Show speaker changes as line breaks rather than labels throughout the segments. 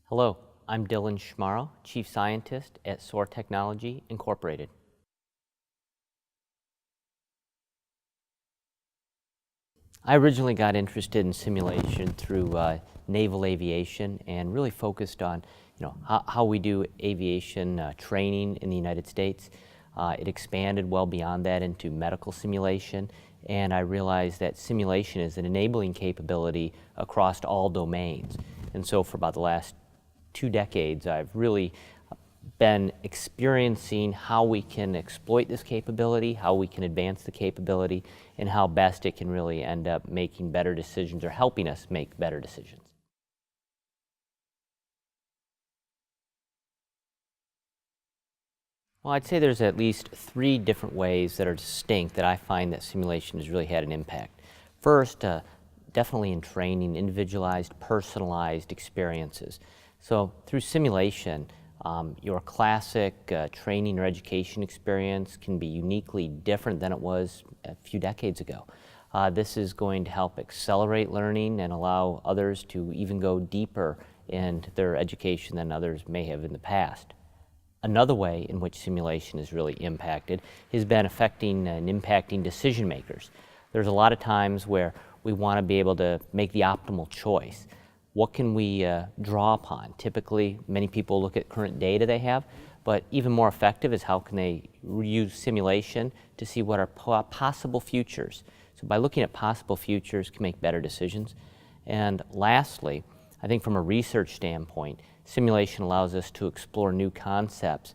Hello, I'm Dylan Schmorrow, Chief Scientist at Soar Technology Incorporated. I originally got interested in simulation through naval aviation and really focused on how we do aviation training in the United States. It expanded well beyond that into medical simulation, and I realized that simulation is an enabling capability across all domains. And so for about the last 2 decades, I've really been experiencing how we can exploit this capability, how we can advance the capability, and how best it can really end up making better decisions or helping us make better decisions. Well, I'd say there's at least 3 different ways that are distinct that I find that simulation has really had an impact. First, definitely in training, individualized, personalized experiences. So through simulation, your classic training or education experience can be uniquely different than it was a few decades ago. This is going to help accelerate learning and allow others to even go deeper in their education than others may have in the past. Another way in which simulation has really impacted has been affecting and impacting decision makers. There's a lot of times where we want to be able to make the optimal choice. What can we draw upon? Typically, many people look at current data they have, but even more effective is how can they use simulation to see what are possible futures. So by looking at possible futures, can make better decisions. And lastly, I think from a research standpoint, simulation allows us to explore new concepts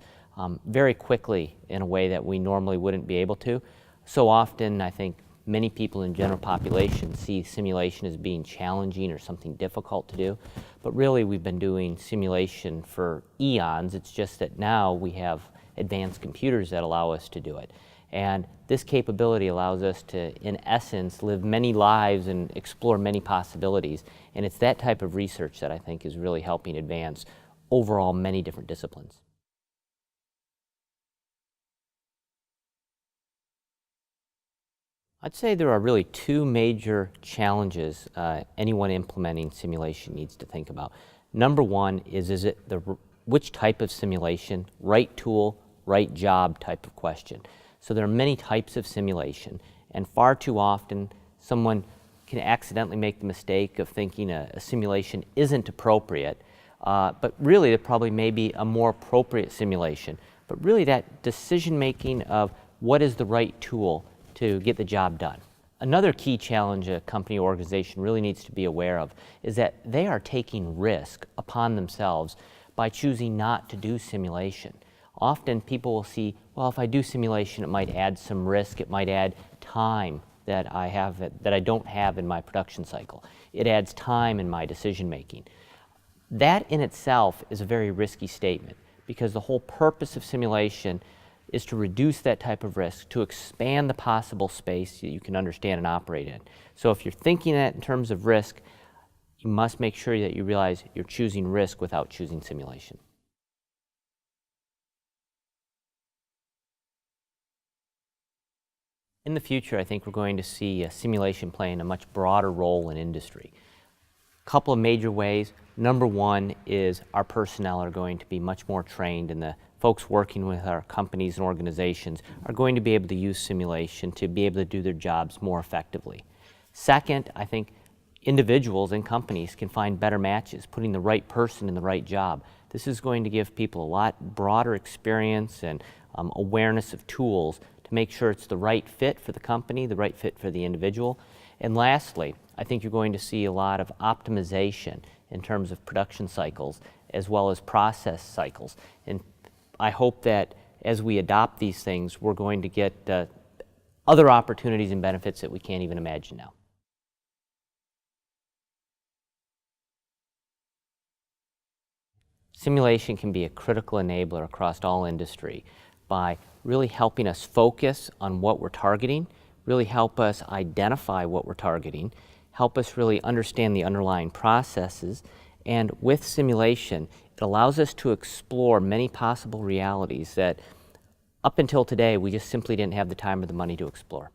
very quickly in a way that we normally wouldn't be able to. So often, I think many people in general population see simulation as being challenging or something difficult to do, but really we've been doing simulation for eons. It's just that now we have advanced computers that allow us to do it. And this capability allows us to, in essence, live many lives and explore many possibilities. And it's that type of research that I think is really helping advance overall many different disciplines. I'd say there are really 2 major challenges anyone implementing simulation needs to think about. Number one is it which type of simulation, right tool, right job type of question. So there are many types of simulation, and far too often someone can accidentally make the mistake of thinking a simulation isn't appropriate, but really there probably may be a more appropriate simulation. But really that decision making of what is the right tool to get the job done. Another key challenge a company or organization really needs to be aware of is that they are taking risk upon themselves by choosing not to do simulation. Often people will see, well, if I do simulation, it might add some risk, it might add time that I don't have in my production cycle. It adds time in my decision making. That in itself is a very risky statement because the whole purpose of simulation is to reduce that type of risk, to expand the possible space that you can understand and operate in. So if you're thinking that in terms of risk, you must make sure that you realize you're choosing risk without choosing simulation. In the future, I think we're going to see simulation playing a much broader role in industry. A couple of major ways. Number one is our personnel are going to be much more trained, and the folks working with our companies and organizations are going to be able to use simulation to be able to do their jobs more effectively. Second, I think individuals and companies can find better matches, putting the right person in the right job. This is going to give people a lot broader experience and awareness of tools to make sure it's the right fit for the company, the right fit for the individual. And lastly, I think you're going to see a lot of optimization in terms of production cycles as well as process cycles. And I hope that as we adopt these things, we're going to get other opportunities and benefits that we can't even imagine now. Simulation can be a critical enabler across all industry by really helping us focus on what we're targeting, really help us identify what we're targeting, help us really understand the underlying processes, and with simulation, it allows us to explore many possible realities that up until today we just simply didn't have the time or the money to explore.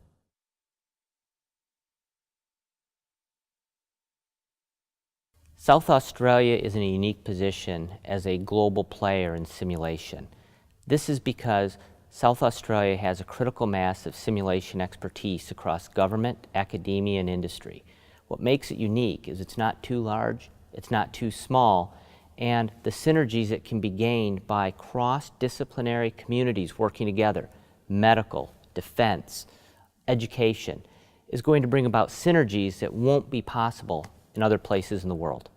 South Australia is in a unique position as a global player in simulation. This is because South Australia has a critical mass of simulation expertise across government, academia, and industry. What makes it unique is it's not too large, it's not too small, and the synergies that can be gained by cross-disciplinary communities working together, medical, defense, education, is going to bring about synergies that won't be possible in other places in the world.